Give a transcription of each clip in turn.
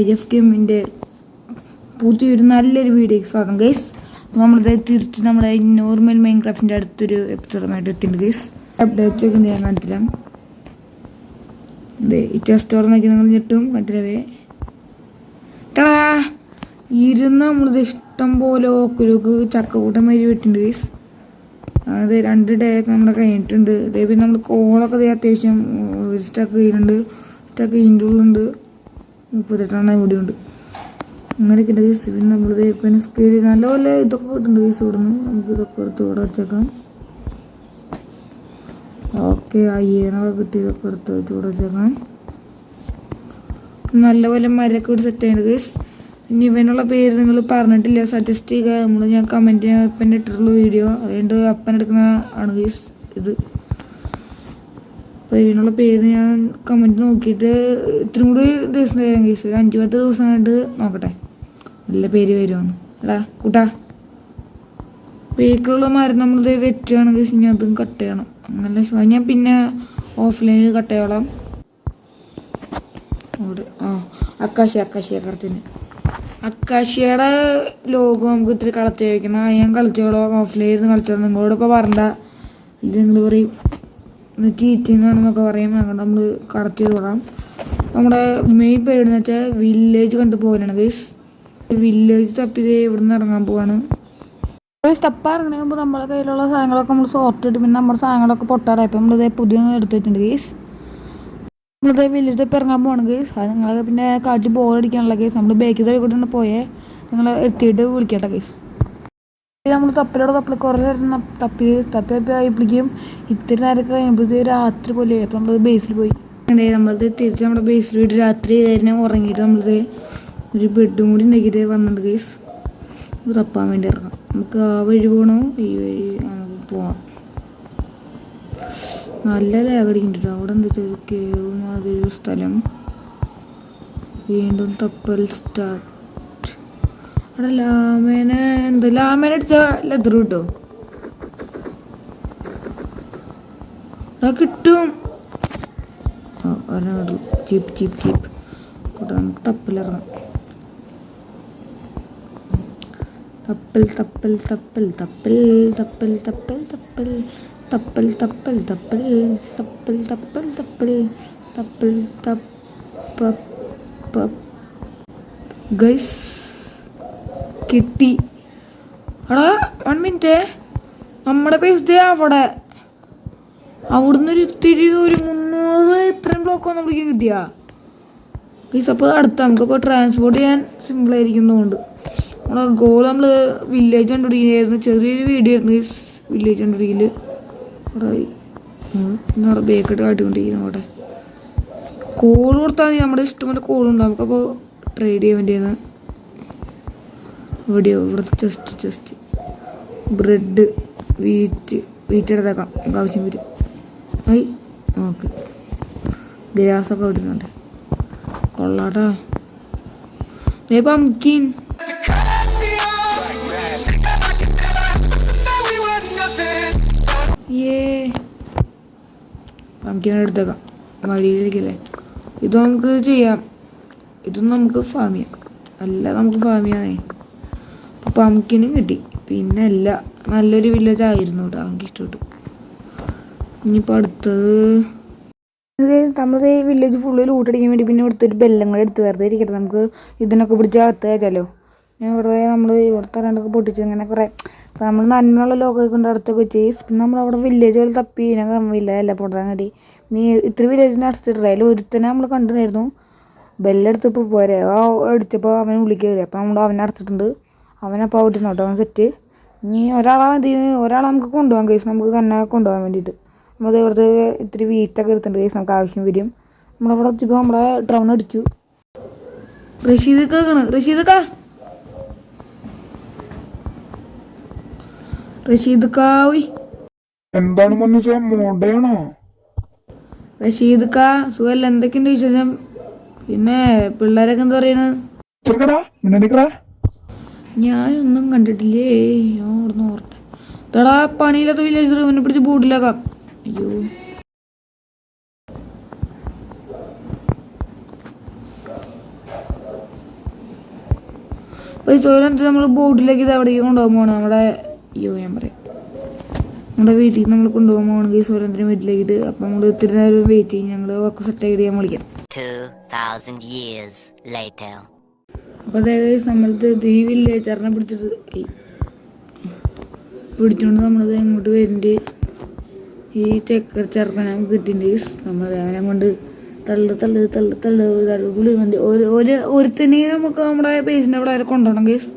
IF ഗെയിമിൻ്റെ പുതിയൊരു നല്ലൊരു വീഡിയോയ്ക്ക് സ്വാഗതം ഗൈസ്. നമ്മളിത് തിരിച്ച് നമ്മുടെ നോർമൽ മൈൻക്രാഫ്റ്റിൻ്റെ അടുത്തൊരു എപ്പിസോഡുമായിട്ട് എത്തിയിട്ടുണ്ട് ഗൈസ്. അപ്ഡേറ്റ്സ് ഒക്കെ ഞാൻ കാണിച്ചില്ല. അതെ ഈ ടെസ്റ്റ് ഓർഡർ നോക്കി നിങ്ങൾ ഞെട്ടും കണ്ടില്ലവേ ഇരുന്ന് നമ്മളിത് ഇഷ്ടം പോലെ ഓക്കലോക്ക് ചക്കക്കൂട്ടന്മാര് വെട്ടിട്ടുണ്ട് ഗൈസ്. അത് 2 ഡേ ഒക്കെ നമ്മുടെ കഴിഞ്ഞിട്ടുണ്ട്. അതേപോലെ നമ്മൾ കോളൊക്കെ അത്യാവശ്യം ഒരു സ്റ്റക്ക് കയ്യിലുണ്ട്, സ്റ്റക്ക് ഇതിൻ്റെ ഉള്ളുണ്ട്, 38 ഇവിടെ ഉണ്ട്. അങ്ങനെയൊക്കെ ഉണ്ട് കേസ്. പിന്നെ നമ്മളിത് പിന്നെ സ്കെയിൽ നല്ലപോലെ ഇതൊക്കെ കിട്ടുന്നുണ്ട് കേസ്. ഇവിടെ നിന്ന് നമുക്ക് ഇതൊക്കെ എടുത്ത് ഇവിടെ വെച്ചേക്കാം. ഓക്കെ 5000 കിട്ടി. ഇതൊക്കെ എടുത്ത് വെച്ച് ഇവിടെ വെച്ചേക്കാം. നല്ലപോലെ മരമൊക്കെ ഇവിടെ സെറ്റ് ചെയ്യുന്നുണ്ട് കേസ്. ഇനി ഇവനുള്ള പേര് നിങ്ങൾ പറഞ്ഞിട്ടില്ല, സജസ്റ്റ് ചെയ്യുക. ഞാൻ കമൻറ്റ് ചെയ്യാൻ അപ്പൻ ഇട്ടിട്ടുള്ള വീഡിയോ അതുകൊണ്ട് അപ്പൻ എടുക്കുന്ന ആണ് കേസ് ഇത്. അപ്പോൾ ഇതിനുള്ള പേര് ഞാൻ കമൻറ്റ് നോക്കിയിട്ട് ഇത്രയും കൂടി ദിവസം തരാം കേസ്. ഒരു 5-10 ദിവസം ആയിട്ട് നോക്കട്ടെ നല്ല പേര് വരുമെന്ന്. എടാ കൂട്ടാ ബേക്കിലുള്ള മരം നമ്മളിത് വെച്ചാണ് കേസ്. ഇനി അതും കട്ട് ചെയ്യണം. അങ്ങനെ ഞാൻ പിന്നെ ഓഫ്ലൈനിൽ കട്ട് ചെയ്യണം. അവിടെ അക്കാശിയ കറക്റ്റിന് അക്കാശിയുടെ ലോഗോ നമുക്ക് ഇത്തിരി കളത്തി വയ്ക്കണം. ഞാൻ കളിച്ചോളാം, ഓഫ്ലൈനിൽ കളിച്ചോളാം. നിങ്ങളോട് ഇപ്പോൾ പറയണ്ട, ഇത് നിങ്ങൾ പറയും ചീറ്റിങ് ആണെന്നൊക്കെ പറയും. അങ്ങനെ നമ്മൾ കടത്തി ചെയ്തോളാം. നമ്മുടെ മെയിൻ പരിപാടി എന്ന് വെച്ചാൽ വില്ലേജ് കണ്ടു പോകാനാണ് ഗൈസ്. വില്ലേജ് തപ്പിത് ഇവിടെ നിന്ന് ഇറങ്ങാൻ പോവാണ്. സ്റ്റെപ്പ് ഇറങ്ങുമ്പോൾ നമ്മുടെ കയ്യിലുള്ള സാധനങ്ങളൊക്കെ നമ്മൾ സോർട്ട് ചെയ്തിട്ട് പിന്നെ നമ്മുടെ സാധനങ്ങളൊക്കെ പൊട്ടാറായപ്പോൾ നമ്മളിത് പുതിയ എടുത്തിട്ടുണ്ട് ഗൈസ്. നമ്മളിത് വില്ലേജ് തപ്പി ഇറങ്ങാൻ പോവാണ് ഗൈസ്. അത് നിങ്ങളെ പിന്നെ കാട്ടി ബോറടിക്കാനുള്ള ഗൈസ്. നമ്മൾ ബേക്കിൽ കൂടെ പോയേ നിങ്ങൾ എത്തിയിട്ട് വിളിക്കട്ടെ ഗൈസ്. നമ്മൾ തപ്പി കുറേ നേരം തപ്പി ആയപ്പോഴേക്കും ഇത്തിരി നേരമൊക്കെ കഴിയുമ്പോഴത്തേ രാത്രി പോലെ. അപ്പോൾ നമ്മളത് ബേസിൽ പോയി. നമ്മളത് തിരിച്ച് നമ്മുടെ ബേസിൽ പോയിട്ട് രാത്രി കഴിഞ്ഞാൽ ഉറങ്ങിയിട്ട് നമ്മളത് ഒരു ബെഡും കൂടി ഉണ്ടാക്കിയിട്ട് വന്നിട്ടുണ്ട് ഗൈസ്. തപ്പാൻ വേണ്ടി ഇറങ്ങാം. നമുക്ക് ആ വഴി പോകണോ ഈ വഴി പോവാം. നല്ല ലാഗടിക്കുന്നുണ്ട്. അവിടെ എന്താ വെച്ചാൽ ഒരു കേവ് മാതിരി ഒരു സ്ഥലം. വീണ്ടും തപ്പൽ സ്റ്റാർട്ട്. അവിടെ ലാമേനെ അടിച്ച ലെതർ കിട്ടോ? കിട്ടും. ചീപ്പ് ചീപ്പ് ചീപ്പ്. അവിടെ നമുക്ക് തപ്പലിറങ്ങാം. തപ്പൽ തപ്പൽ തപ്പൽ തപ്പൽ തപ്പൽ തപ്പൽ തപ്പൽ തപ്പൽ തപ്പൽ തപ്പൽ തപ്പൽ തപ്പൽ തപ്പൽ തപ്പൽ തപ്പ ഗൈസ് കിട്ടി. എടാ 1 മിനിറ്റ്. നമ്മുടെ പേസ് അവിടുന്ന് ഒരു ഇത്തിരി ഒരു 300 ഇത്രയും ബ്ലോക്ക് വന്ന് വിളിക്കാൻ കിട്ടിയാ ഗൈസ്. അപ്പോൾ അടുത്ത നമുക്കപ്പോൾ ട്രാൻസ്പോർട്ട് ചെയ്യാൻ സിമ്പിളായിരിക്കുന്നതുകൊണ്ട് നമ്മുടെ ഗോൾ നമ്മൾ വില്ലേജ് കണ്ടുപിടിക്കുകയായിരുന്നു. ചെറിയൊരു വീഡിയോ ആയിരുന്നു ഗൈസ് വില്ലേജ് കണ്ടുപിടിക്കൽ. അവിടെ ബേക്കിട്ട് കാട്ടിക്കൊണ്ടിരിക്കുന്നു. അവിടെ കോൾ കൊടുത്താൽ മതി, നമ്മുടെ ഇഷ്ടംപോലെ കോളുണ്ട്. നമുക്കപ്പോൾ ട്രേഡ് ചെയ്യാൻ വേണ്ടിയാണ്. ഇവിടെ ചെസ്റ്റ് ബ്രെഡ് വീറ്റ് എടുത്തേക്കാം. നമുക്ക് ആവശ്യം വരും. ഓക്കെ ഗ്രാസൊക്കെ വിടുന്നുണ്ട്. കൊള്ളാട്ടാ. പംകിൻ പംകിനെ എടുത്തേക്കാം. വഴിയിലേക്കല്ലേ ഇത് നമുക്ക് ചെയ്യാം. ഇതൊന്നും നമുക്ക് ഫാം ചെയ്യാം. അല്ല നമുക്ക് ഫാം ചെയ്യാനേ. അപ്പോൾ പംകിനും കിട്ടി. പിന്നെ അല്ല നല്ലൊരു വില്ലേജ് ആയിരുന്നു കേട്ടോ. എനിക്ക് ഇഷ്ടപ്പെട്ടു. ഇനിയിപ്പോൾ അടുത്തത് നമ്മളത് ഈ വില്ലേജ് ഫുള്ള് ലൂട്ടടിക്കാൻ വേണ്ടി പിന്നെ ഇവിടുത്തെ ബെല്ലം കൂടെ എടുത്ത് വെറുതെ ഇരിക്കട്ടെ. നമുക്ക് ഇതിനൊക്കെ പിടിച്ച് അകത്ത് കയറ്റാലോ. ഞാൻ വെറുതെ നമ്മൾ ഇവിടുത്തെ രണ്ടൊക്കെ പൊട്ടിച്ച് ഇങ്ങനെ കുറേ അപ്പോൾ നമ്മൾ നന്മയുള്ള ലോകമൊക്കെ കൊണ്ട് അടുത്തൊക്കെ ചെയ്യും. പിന്നെ നമ്മളവിടെ വില്ലേജ് പോലെ തപ്പി ഇതിനൊക്കെ വില്ലേജല്ല പൊട്ടാൻ വേണ്ടി നീ ഇത്ര വില്ലേജിനെ അടച്ചിട്ടില്ല. അതിൽ ഒരുത്തനെ നമ്മൾ കണ്ടിട്ടുണ്ടായിരുന്നു. ബെല്ലെടുത്തപ്പോൾ പോരെ അടിച്ചപ്പോൾ അവനെ വിളിക്കരുത്. അപ്പോൾ നമ്മൾ അവനെ അടച്ചിട്ടുണ്ട്. അവനപ്പോൾ അവിടെ നോട്ടോ അവൻ സെറ്റ്. ഇനി ഒരാളെ നമുക്ക് കൊണ്ടുപോകാൻ കേസ്. നമുക്ക് തന്നെ കൊണ്ടുപോകാൻ വേണ്ടിയിട്ട് നമ്മളത് ഇവിടുത്തെ ഇത്തിരി വീറ്റൊക്കെ എടുത്തിട്ടുണ്ട് കേസ്. നമുക്ക് ആവശ്യം വരും. നമ്മളവിടെ എത്തിയപ്പോൾ നമ്മളെ ഡ്രൗൺ അടിച്ചു. എന്താണ് മോഡയാണോ? റഷീദ്ക്ക സുഖല്ല? എന്തൊക്കെയുണ്ട് വിശേഷം? പിന്നെ പിള്ളേരൊക്കെ എന്താ പറയണ്? ഞാനൊന്നും കണ്ടിട്ടില്ലേ. ഞാൻ ഓർന്ന് ഓർട്ടെ. തടാ പണിയില്ലാത്ത വില്ലേജ് ഇവനെ പിടിച്ച് ബോട്ടിലാക്കാം. അയ്യോ ഒരു ചോരം നമ്മൾ ബോട്ടിലേക്ക് ഇത് എവിടേക്ക് കൊണ്ടുപോകാൻ പോകണം നമ്മുടെ ഞാൻ പറയാം നമ്മുടെ വീട്ടിൽ നമ്മൾ കൊണ്ടുപോകാൻ പോകണമെങ്കിൽ സോരത്തിന് വീട്ടിലേക്കിട്ട്. അപ്പം നമ്മൾ ഇത്തിരി നേരം വെയിറ്റ് ചെയ്യും. ഞങ്ങൾ ഒക്കെ സെറ്റാക്കിയിട്ട് ഞാൻ വിളിക്കാം. 2000 years later. അപ്പോൾ അതായത് നമ്മളത് ഈ വില്ലേജറിനെ പിടിച്ചുകൊണ്ട് നമ്മളത് എങ്ങോട്ട് വരുന്നുണ്ട്. ഈ ചെറുക്കനെ കിട്ടിയിട്ടുണ്ട്. നമ്മൾ അവനെ കൊണ്ട് തള്ളു മതി ഒരുത്തനെ നമുക്ക് നമ്മുടെ പേസിൻ്റെ അവിടെ വരെ കൊണ്ടുപോകണം കേസ്.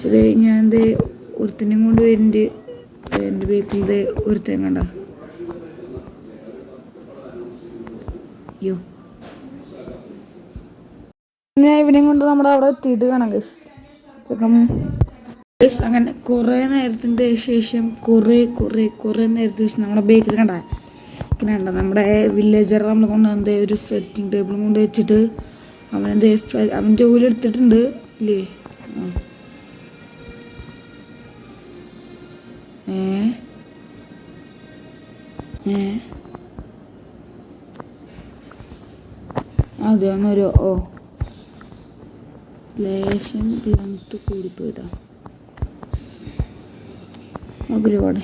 ഇത് ഞാൻ ഇത് ഒരുത്തനെയും കൊണ്ട് വരുന്നുണ്ട്. എൻ്റെ ബേക്കിൽ ഇത് ഒരുത്തൻ കണ്ട അയ്യോ ഞാൻ ഇവിടെയും കൊണ്ട് നമ്മുടെ അവിടെ എത്തിയിട്ട് കാണാം കേസ്. അങ്ങനെ കുറേ നേരത്തിൻ്റെ ശേഷം കുറേ നേരത്തിന് ശേഷം നമ്മുടെ ബേക്കിൽ കണ്ട നമ്മുടെ വില്ലേജർ നമ്മൾ കൊണ്ടുവന്നത് ഒരു സെറ്റിംഗ് ടേബിളും കൊണ്ട് വെച്ചിട്ട് അവൻ ജോലി എടുത്തിട്ടുണ്ട് ഇല്ലേ. അതെ ഒന്നൊരു ലേശം ലെങ്ത്ത് കൂടിപ്പോയിട്ടാ ഒരുപാട്.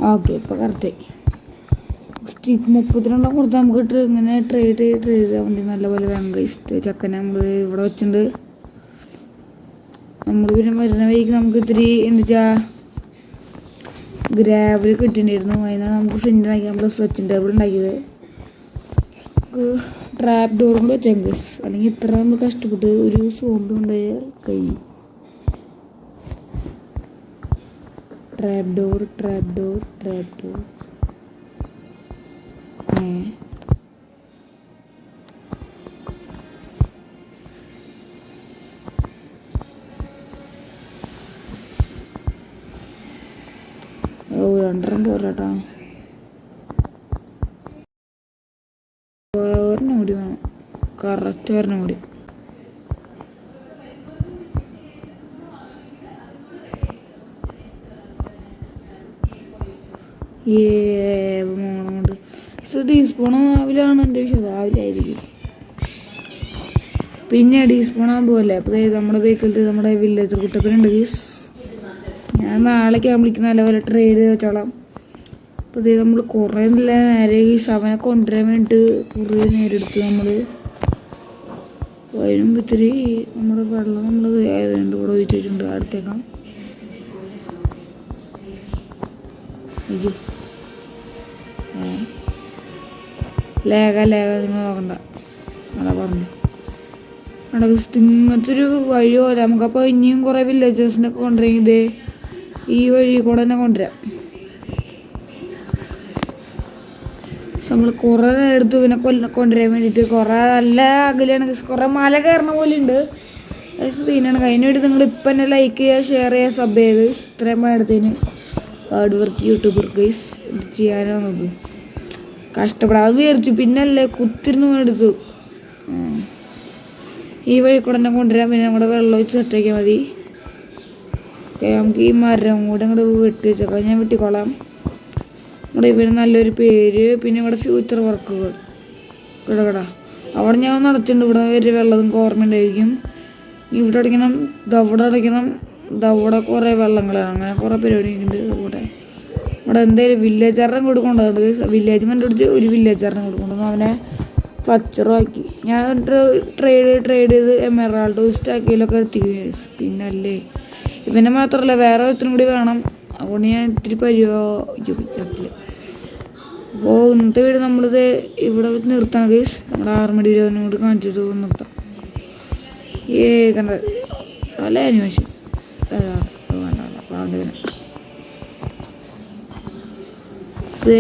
ഓക്കെ ഇപ്പോൾ കറക്റ്റായി. സ്റ്റിക്ക് 32 കൊടുത്ത് നമുക്ക് ഇങ്ങനെ ട്രേഡ് ചെയ്താൽ മതി. നല്ലപോലെ വെങ്ക ചക്കനെ നമ്മൾ ഇവിടെ വെച്ചിട്ടുണ്ട്. നമ്മൾ പിന്നെ വരുന്ന വഴിക്ക് നമുക്ക് ഇത്തിരി എന്താ വെച്ചാൽ ഗ്രാവൽ കിട്ടിയിട്ടുണ്ടായിരുന്നു. അതിനാണ് നമുക്ക് ഫ്രണ്ട് ഉണ്ടാക്കി നമ്മൾ സ്ട്രെച്ചിങ് ടേബിൾ ഉണ്ടാക്കിയത്. നമുക്ക് ട്രാപ്പ് ഡോർ കൊണ്ട് വെച്ചാൽ ഗസ്, അല്ലെങ്കിൽ ഇത്ര നമ്മൾ കഷ്ടപ്പെട്ട് ഒരു സോമ്പ് കൊണ്ടുപോയാൽ കഴിഞ്ഞു. ട്രാപ്പ് ഡോർ രണ്ടെണ്ണം പോരാട്ടാ. ഒരെണ്ണം കൂടി വേണം, കറക്റ്റ് ഒരെണ്ണം കൂടി. മോണുണ്ട് ടീസ്പൂൺ രാവിലെയാണ് എൻ്റെ വിഷയം. രാവിലെ ആയിരിക്കും. പിന്നെ ടീസ്പൂൺ ആകുമ്പോഴല്ലേ അപ്പോൾ നമ്മുടെ ബേക്കിലത്തെ നമ്മുടെ വില്ലേജർ കുട്ടപ്പനുണ്ട് ഗീസ്. ഞാൻ നാളേക്ക് ഞാൻ വിളിക്കുന്ന നല്ലപോലെ ട്രേഡ് ചെയ്ത് വെച്ചോളാം. അപ്പോൾ ഇത് നമ്മൾ കുറേ നേരെ ഗീസ് അവനെ കൊണ്ടുവരാൻ വേണ്ടിയിട്ട് കുറേ നേരം എടുത്തു. നമ്മൾ അതിനും ഇത്തിരി നമ്മുടെ വെള്ളം നമ്മൾ ഏതാണ്ട് ഇവിടെ ഒഴിച്ച് വെച്ചിട്ടുണ്ട്. അടുത്തേക്കാം. അയ്യോ ലേഖ നിങ്ങൾ നോക്കണ്ട. അതാ പറഞ്ഞു അവിടെ ഇങ്ങനത്തെ ഒരു വഴി പോലെ നമുക്കപ്പോൾ ഇനിയും കുറേ വില്ലേജേഴ്സിനൊക്കെ കൊണ്ടുവരെങ്കിൽ ഈ വഴി കൂടെ തന്നെ കൊണ്ടുവരാം. നമ്മൾ കുറേ എടുത്തു പിന്നെ കൊണ്ടുവരാൻ വേണ്ടിയിട്ട്. കുറേ നല്ല അകലെയാണ്, കുറേ മല കയറണ പോലെ ഉണ്ട്. സീനാണ്. അതിന് വേണ്ടി നിങ്ങൾ ഇപ്പം തന്നെ ലൈക്ക് ചെയ്യുക, ഷെയർ ചെയ്യുക, സബ് ചെയ്ത്. ഇത്രയും എടുത്തതിന് ഹാർഡ് വർക്ക് യൂട്യൂബർ ഗൈസ്. എന്ത് ചെയ്യാനോ നോക്ക്, കഷ്ടപ്പെടാതെ വിചാരിച്ചു. പിന്നല്ലേ കുത്തിരുന്ന് എടുത്തു. ഈ വഴി കൂടെ തന്നെ കൊണ്ടുവരാൻ. പിന്നെ നമ്മുടെ വെള്ളം ഒഴിച്ച് സെറ്റാക്കിയാൽ മതി. നമുക്ക് ഈ മരം കൂടെ അങ്ങോട്ട് വെട്ടി വെച്ചേക്കാം. ഞാൻ വെട്ടിക്കോളാം. നമ്മുടെ ഇവിടെ നല്ലൊരു പേര്. പിന്നെ ഇവിടെ ഫ്യൂച്ചർ വർക്കുകൾ കിടക്കട അവിടെ ഞാൻ നടച്ചിട്ടുണ്ട്. ഇവിടെ ഒരു വെള്ളം നിങ്ങൾക്ക് ഓർമ്മയുണ്ടായിരിക്കും. ഇവിടെ അടയ്ക്കണം, ദവിടെ അടയ്ക്കണം, ദവിടെ കുറേ വെള്ളങ്ങളാണ്. അങ്ങനെ കുറേ പരിപാടിയുണ്ട്. ഇവിടെ എന്തായാലും വില്ലേജറിനെ കൊടുക്കൊണ്ടത് വില്ലേജ് കണ്ടുപിടിച്ച് ഒരു വില്ലേജറിനെ കൊടുക്കൊണ്ടു അവനെ ഫ്ലച്ചറാക്കി. ഞാൻ ട്രേഡ് ചെയ്ത് എമറാൾഡ് സ്റ്റാക്കിയിലൊക്കെ എത്തിക്കുകയും. പിന്നെ അല്ലേ ഇവനെ മാത്രമല്ല വേറെ ഒരുത്തിനും കൂടി വേണം. അതുകൊണ്ട് ഞാൻ ഇത്തിരി പരിപാടിയില്ല. അപ്പോൾ ഇന്നത്തെ വീട് നമ്മളിത് ഇവിടെ നിർത്തണം ഗൈസ്. നമ്മുടെ ആർമഡിയിലും കൂടി കാണിച്ചിട്ട് നിർത്താം. കണ്ട അല്ല അനിമേഷൻ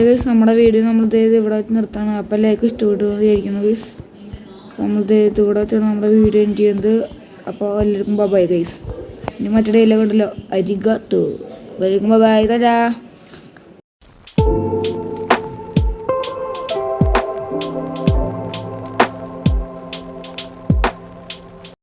ഗൈസ്. നമ്മുടെ വീഡിയോ നമ്മളിത് ഇവിടെ വെച്ച് നിർത്താണ്. അപ്പം ലൈക്ക് ഇഷ്ടപ്പെട്ടു വിചാരിക്കുന്നു ഗൈസ്. നമ്മളിത് ഇവിടെ വെച്ചാണ് നമ്മുടെ വീഡിയോ എൻഡ് ചെയ്യുന്നത്. അപ്പോൾ എല്ലാവർക്കും ബൈ ഗൈസ്. ഇനി മറ്റേ ഡേയിലൊക്കെ ഉണ്ടല്ലോ അരികത്തു. എല്ലാവർക്കും ബൈ. തരാ.